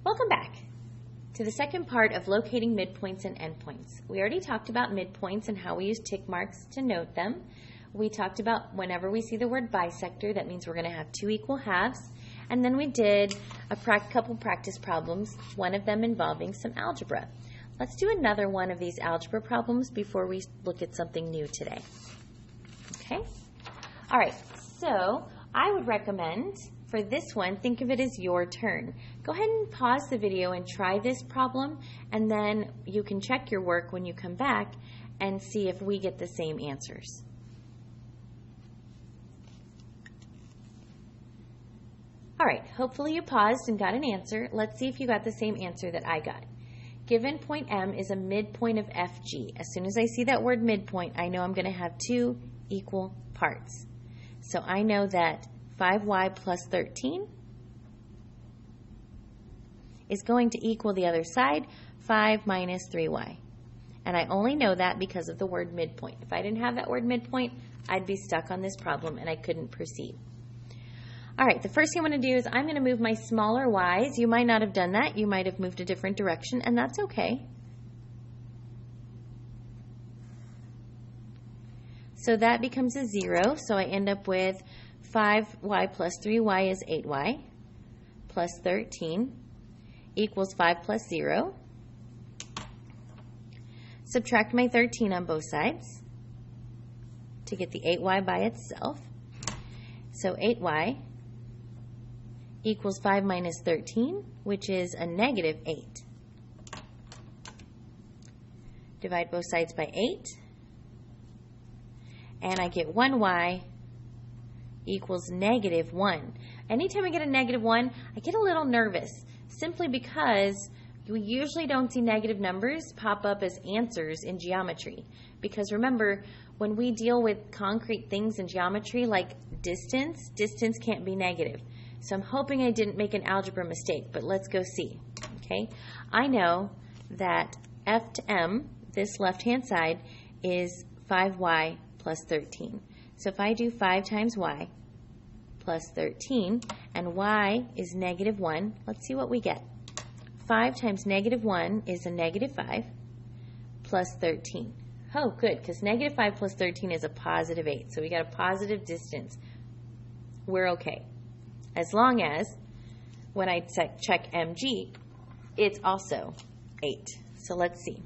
Welcome back to the second part of locating midpoints and endpoints. We already talked about midpoints and how we use tick marks to note them. We talked about whenever we see the word bisector, that means we're going to have two equal halves. And then we did a couple practice problems, one of them involving some algebra. Let's do another one of these algebra problems before we look at something new today. Okay? All right, so I would recommend for this one, think of it as your turn. Go ahead and pause the video and try this problem, and then you can check your work when you come back and see if we get the same answers. All right, hopefully you paused and got an answer. Let's see if you got the same answer that I got. Given point M is a midpoint of FG. As soon as I see that word midpoint, I know I'm going to have two equal parts. So I know that 5y plus 13 is going to equal the other side, 5 minus 3y. And I only know that because of the word midpoint. If I didn't have that word midpoint, I'd be stuck on this problem and I couldn't proceed. All right, the first thing I'm going to do is I'm going to move my smaller y's. You might not have done that. You might have moved a different direction, and that's okay. So that becomes a 0, so I end up with 5y plus 3y is 8y plus 13 equals 5 plus 0. Subtract my 13 on both sides to get the 8y by itself. So 8y equals 5 minus 13, which is a negative 8. Divide both sides by 8, and I get 1y equals negative 1. Anytime I get a negative 1, I get a little nervous, simply because we usually don't see negative numbers pop up as answers in geometry. Because remember, when we deal with concrete things in geometry like distance can't be negative. So I'm hoping I didn't make an algebra mistake, but let's go see. Okay, I know that F to M, this left-hand side, is 5y plus 13. So if I do 5 times y plus 13, and y is negative 1, let's see what we get. 5 times negative 1 is a negative 5 plus 13. Oh, good, because negative 5 plus 13 is a positive 8. So we got a positive distance. We're okay. As long as, when I check mg, it's also 8. So let's see.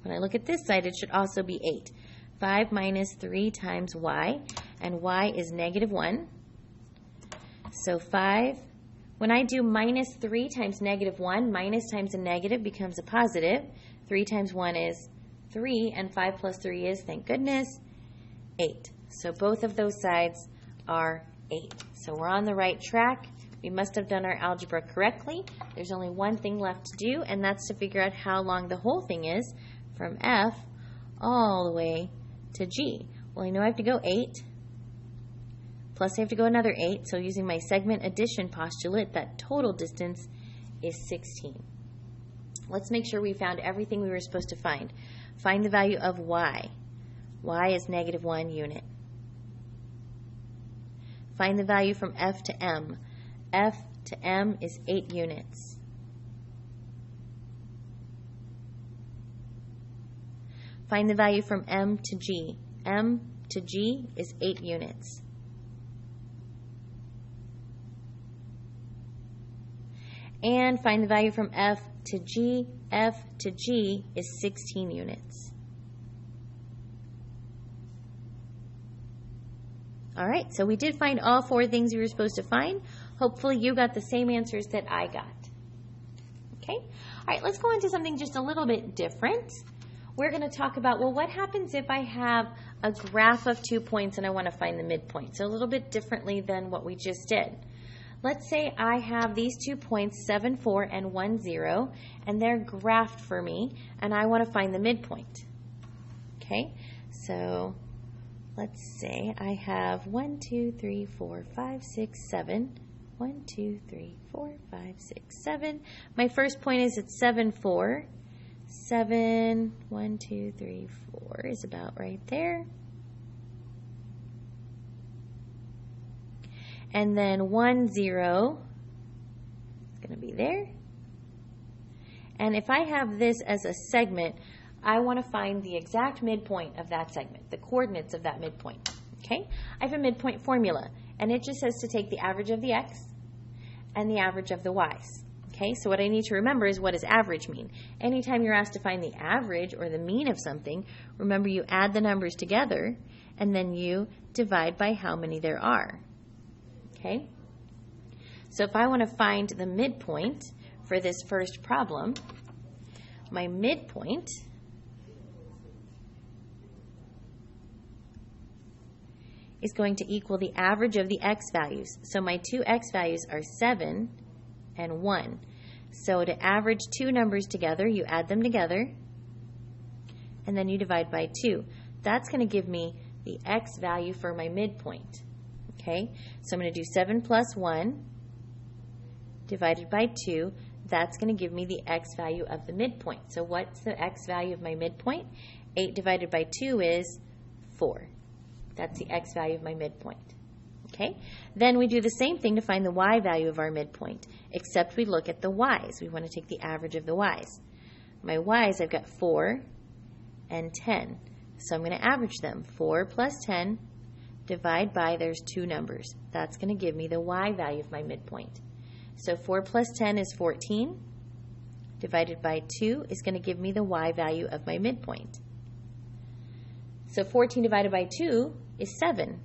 When I look at this side, it should also be 8. 5 minus 3 times y, and y is negative 1. So 5, when I do minus 3 times negative 1, minus times a negative becomes a positive. 3 times 1 is 3, and 5 plus 3 is, thank goodness, 8. So both of those sides are 8. So we're on the right track. We must have done our algebra correctly. There's only one thing left to do, and that's to figure out how long the whole thing is from F all the way to G. Well, I know I have to go 8, plus I have to go another 8, so using my segment addition postulate, that total distance is 16. Let's make sure we found everything we were supposed to find. Find the value of y. Y is negative 1 unit. Find the value from F to M. F to M is 8 units. Find the value from M to G. M to G is 8 units. And find the value from F to G. F to G is 16 units. All right, so we did find all 4 things we were supposed to find. Hopefully you got the same answers that I got. Okay, all right, let's go into something just a little bit different. We're going to talk about, well, what happens if I have a graph of 2 points and I want to find the midpoint? So a little bit differently than what we just did. Let's say I have these 2 points, 7, 4, and 1, 0, and they're graphed for me, and I want to find the midpoint. Okay, so let's say I have 1, 2, 3, 4, 5, 6, 7. 1, 2, 3, 4, 5, 6, 7. My first point is at 7, 4. 7, 1, 2, 3, 4 is about right there. And then 1, 0, It's going to be there. And if I have this as a segment, I want to find the exact midpoint of that segment, the coordinates of that midpoint. Okay? I have a midpoint formula, and it just says to take the average of the x and the average of the y's. Okay? So what I need to remember is, what does average mean? Anytime you're asked to find the average or the mean of something, remember you add the numbers together and then you divide by how many there are. Okay? So if I want to find the midpoint for this first problem, my midpoint is going to equal the average of the x values. So my two x values are 7 and 1. So to average two numbers together, you add them together, and then you divide by 2. That's going to give me the x value for my midpoint. Okay? So I'm going to do 7 plus 1 divided by 2. That's going to give me the x value of the midpoint. So what's the x value of my midpoint? 8 divided by 2 is 4. That's the x value of my midpoint. Okay? Then we do the same thing to find the y value of our midpoint, except we look at the y's. We want to take the average of the y's. My y's, I've got 4 and 10. So I'm going to average them. 4 plus 10, divide by, there's two numbers. That's going to give me the y value of my midpoint. So 4 plus 10 is 14, divided by 2 is going to give me the y value of my midpoint. So 14 divided by 2 is 7.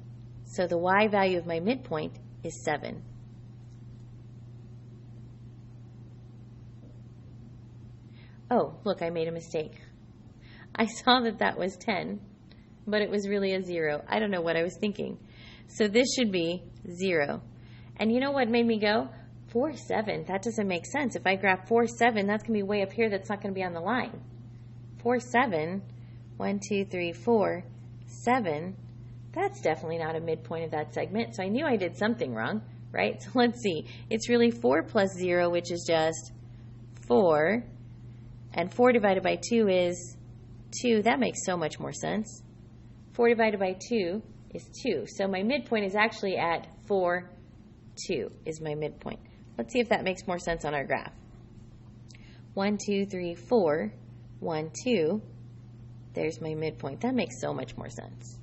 So the y value of my midpoint is 7. Oh, look, I made a mistake. I saw that that was 10, but it was really a 0. I don't know what I was thinking. So this should be 0. And you know what made me go? 4, 7. That doesn't make sense. If I graph 4, 7, that's going to be way up here. That's not going to be on the line. 4, 7. 1, 2, 3, 4, 7. That's definitely not a midpoint of that segment. So I knew I did something wrong, right? So let's see. It's really 4 plus 0, which is just 4. And 4 divided by 2 is 2. That makes so much more sense. 4 divided by 2 is 2. So my midpoint is actually at 4, 2 is my midpoint. Let's see if that makes more sense on our graph. 1, 2, 3, 4, 1, 2. There's my midpoint. That makes so much more sense.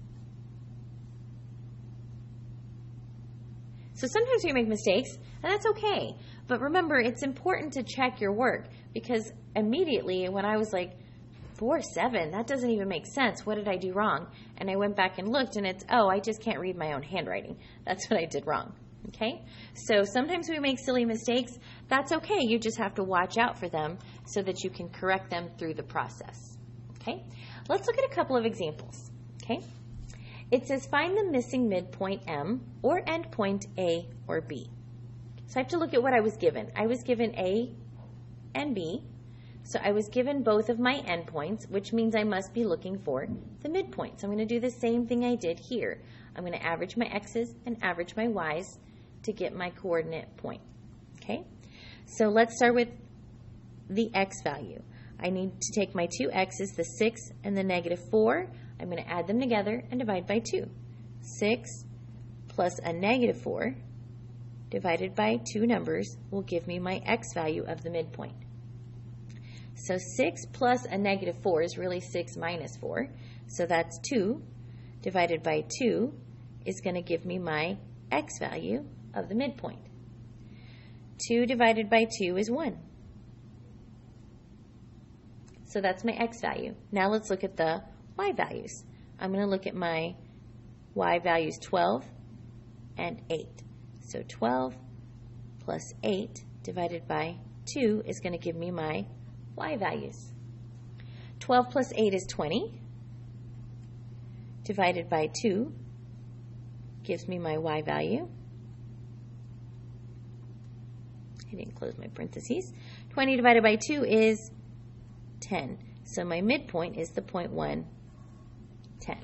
So sometimes we make mistakes, and that's okay. But remember, it's important to check your work, because immediately when I was like, 4, 7, that doesn't even make sense. What did I do wrong? And I went back and looked, and it's, oh, I just can't read my own handwriting. That's what I did wrong. Okay? So sometimes we make silly mistakes. That's okay. You just have to watch out for them so that you can correct them through the process. Okay? Let's look at a couple of examples. Okay? It says find the missing midpoint M or endpoint A or B. So I have to look at what I was given. I was given A and B. So I was given both of my endpoints, which means I must be looking for the midpoint. So I'm going to do the same thing I did here. I'm going to average my x's and average my y's to get my coordinate point. Okay? So let's start with the x value. I need to take my two x's, the 6 and the negative 4. I'm going to add them together and divide by 2. 6 plus a negative 4 divided by two numbers will give me my x value of the midpoint. So 6 plus a negative 4 is really 6 minus 4. So that's 2 divided by 2 is going to give me my x value of the midpoint. 2 divided by 2 is 1. So that's my x value. Now let's look at the y values. I'm going to look at my y values 12 and 8. So 12 plus 8 divided by 2 is going to give me my y values. 12 plus 8 is 20. Divided by 2 gives me my y value. I didn't close my parentheses. 20 divided by 2 is 10. So my midpoint is the point 1, 10.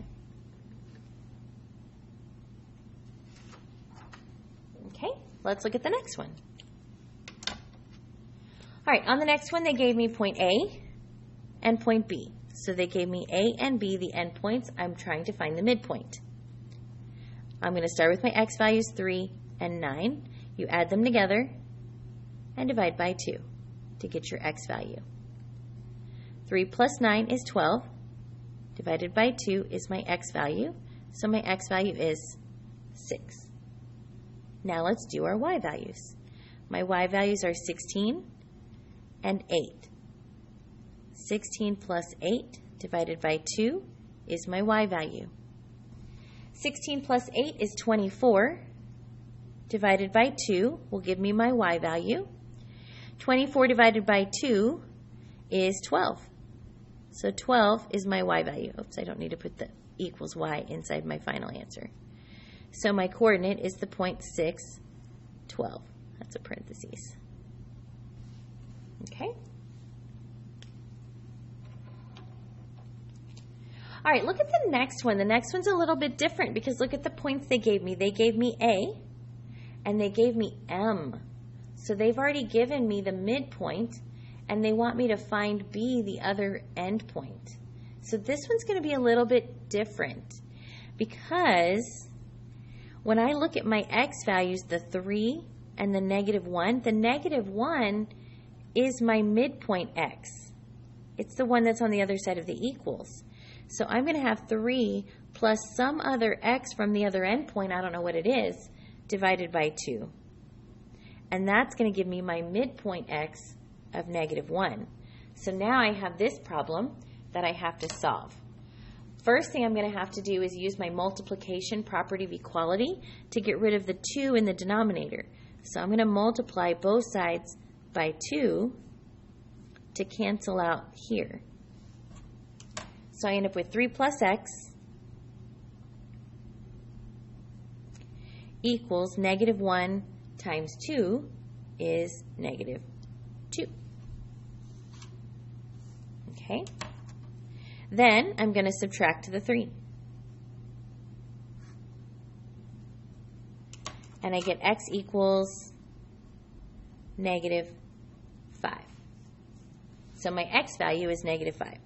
Okay, let's look at the next one. All right, on the next one, they gave me point A and point B. So they gave me A and B, the endpoints. I'm trying to find the midpoint. I'm going to start with my x values 3 and 9. You add them together, and divide by 2 to get your x value. 3 plus 9 is 12, divided by 2 is my x value, so my x value is 6. Now let's do our y values. My y values are 16 and 8. 16 plus 8 divided by 2 is my y value. 16 plus 8 is 24, divided by 2 will give me my y value. 24 divided by 2 is 12. So 12 is my y value. Oops, I don't need to put the equals y inside my final answer. So my coordinate is the point 6, 12. That's a parentheses. Okay? All right, look at the next one. The next one's a little bit different because look at the points they gave me. They gave me A and they gave me M. So they've already given me the midpoint and they want me to find B, the other endpoint. So this one's going to be a little bit different because when I look at my x values, the 3 and the -1, the -1 is my midpoint x. It's the one that's on the other side of the equals. So I'm going to have 3 plus some other x from the other endpoint, I don't know what it is, divided by 2. And that's going to give me my midpoint x of -1. So now I have this problem that I have to solve. First thing I'm going to have to do is use my multiplication property of equality to get rid of the 2 in the denominator. So I'm going to multiply both sides by 2 to cancel out here. So I end up with 3 plus x equals -1 times 2 is -2. Okay? Then I'm going to subtract the 3. And I get x equals -5. So my x value is -5.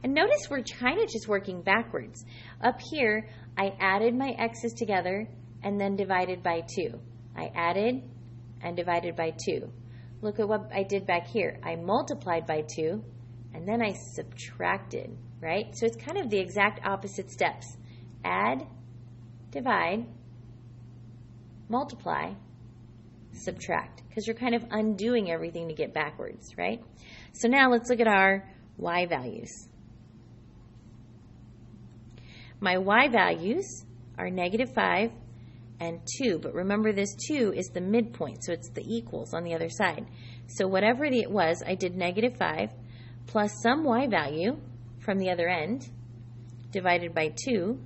And notice we're kind of just working backwards. Up here, I added my x's together and then divided by 2. I added and divided by 2. Look at what I did back here. I multiplied by 2 and then I subtracted, right? So it's kind of the exact opposite steps. Add, divide, multiply, subtract. Because you're kind of undoing everything to get backwards, right? So now let's look at our y values. My y values are -5 and 2, but remember this 2 is the midpoint, so it's the equals on the other side. So whatever it was, I did -5 plus some y value from the other end divided by 2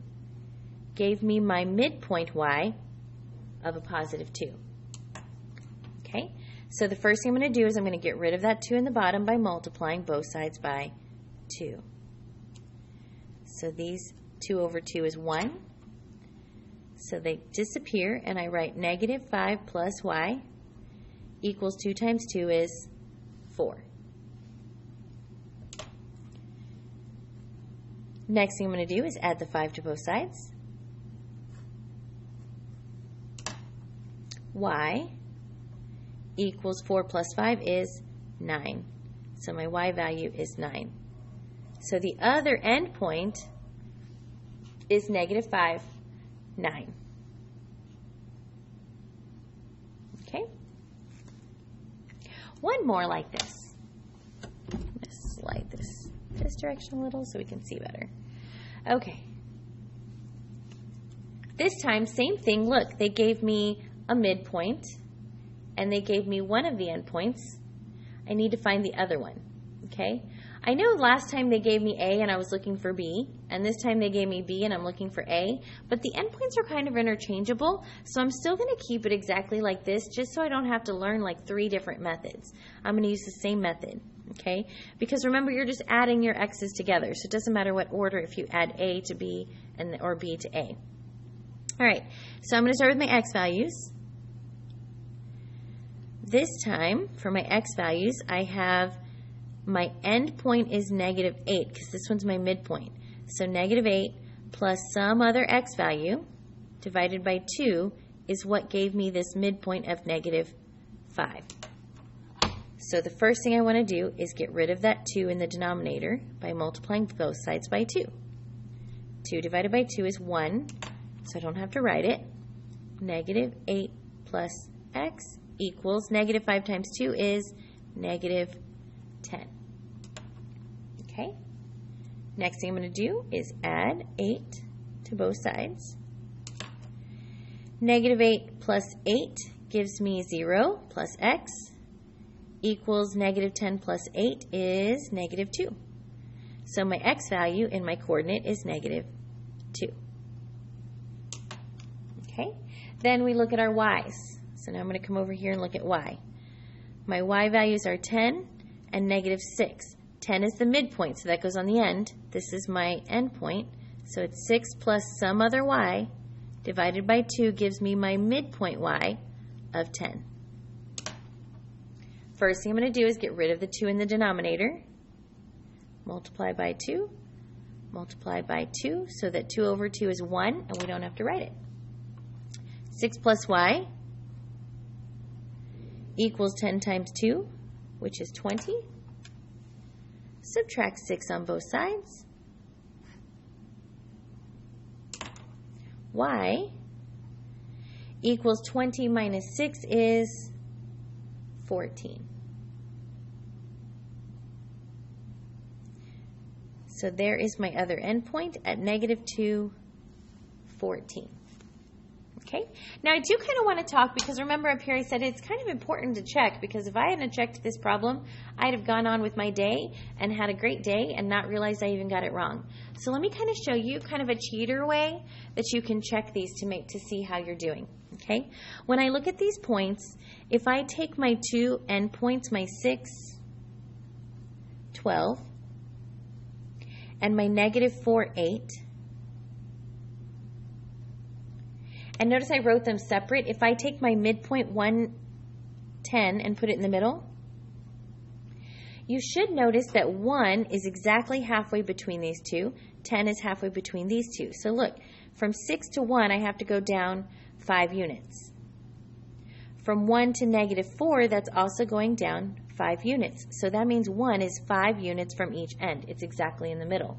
gave me my midpoint y of a +2. Okay, so the first thing I'm going to do is I'm going to get rid of that 2 in the bottom by multiplying both sides by 2. So these 2 over 2 is 1. So they disappear and I write -5 plus y equals 2 times 2 is 4. Next thing I'm going to do is add the 5 to both sides. Y equals 4 plus 5 is 9. So my y value is 9. So the other endpoint is -5, 9. Okay? One more like this. I'm going to slide this direction a little so we can see better. Okay. This time, same thing. Look, they gave me a midpoint and they gave me one of the endpoints. I need to find the other one. Okay? I know last time they gave me A and I was looking for B, and this time they gave me B and I'm looking for A, but the endpoints are kind of interchangeable, so I'm still going to keep it exactly like this just so I don't have to learn like 3 different methods. I'm going to use the same method, okay? Because remember, you're just adding your x's together, so it doesn't matter what order if you add A to B or B to A. All right, so I'm going to start with my x values. This time, for my x values, I have my endpoint is -8 because this one's my midpoint. So -8 plus some other x value divided by 2 is what gave me this midpoint of -5. 5. So the first thing I want to do is get rid of that 2 in the denominator by multiplying both sides by 2. 2 divided by 2 is 1, so I don't have to write it. Negative 8 plus x equals negative 5 times 2 is negative 10. Okay? Next thing I'm going to do is add 8 to both sides. Negative 8 plus 8 gives me 0 plus x equals negative 10 plus 8 is negative 2. So my x value in my coordinate is negative 2. Okay? Then we look at our y's. So now I'm going to come over here and look at y. My y values are 10 and negative 6. 10 is the midpoint, so that goes on the end. This is my endpoint. So it's 6 plus some other y divided by 2 gives me my midpoint y of 10. First thing I'm going to do is get rid of the 2 in the denominator. Multiply by 2. Multiply by 2 so that 2 over 2 is 1 and we don't have to write it. 6 plus y equals 10 times 2, which is 20. Subtract 6 on both sides. Y equals 20 minus 6 is 14. So there is my other endpoint at negative 2, 14. Okay, now I do kind of want to talk because remember up here I said it's kind of important to check because if I hadn't checked this problem, I'd have gone on with my day and had a great day and not realized I even got it wrong. So let me kind of show you kind of a cheater way that you can check these to see how you're doing. Okay, when I look at these points, if I take my two endpoints, my 6, 12, and my negative 4, 8, and notice I wrote them separate. If I take my midpoint 1, 10 and put it in the middle, you should notice that 1 is exactly halfway between these two. 10 is halfway between these two. So look, from 6 to 1, I have to go down 5 units. From 1 to negative 4, that's also going down 5 units. So that means 1 is 5 units from each end. It's exactly in the middle.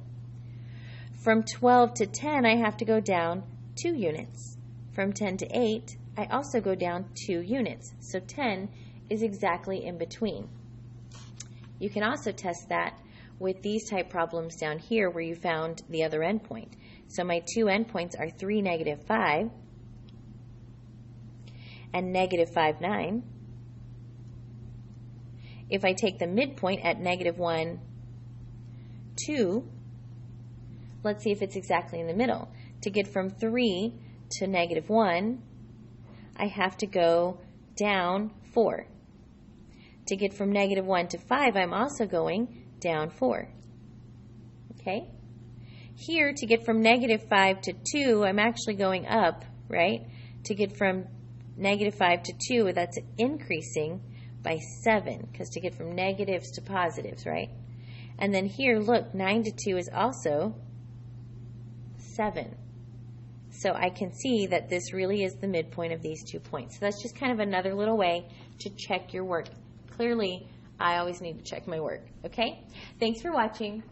From 12 to 10, I have to go down 2 units. From 10 to 8, I also go down 2 units. So 10 is exactly in between. You can also test that with these type problems down here where you found the other endpoint. So my two endpoints are 3, negative 5 and negative 5, 9. If I take the midpoint at negative 1, 2, let's see if it's exactly in the middle. To get from 3 to negative 1, I have to go down 4. To get from negative 1 to 5, I'm also going down 4. Okay? Here, to get from negative 5 to 2, I'm actually going up, right? To get from negative 5 to 2, that's increasing by 7, because to get from negatives to positives, right? And then here, look, 9 to 2 is also 7. So I can see that this really is the midpoint of these 2 points. So that's just kind of another little way to check your work. Clearly, I always need to check my work, okay? Thanks for watching.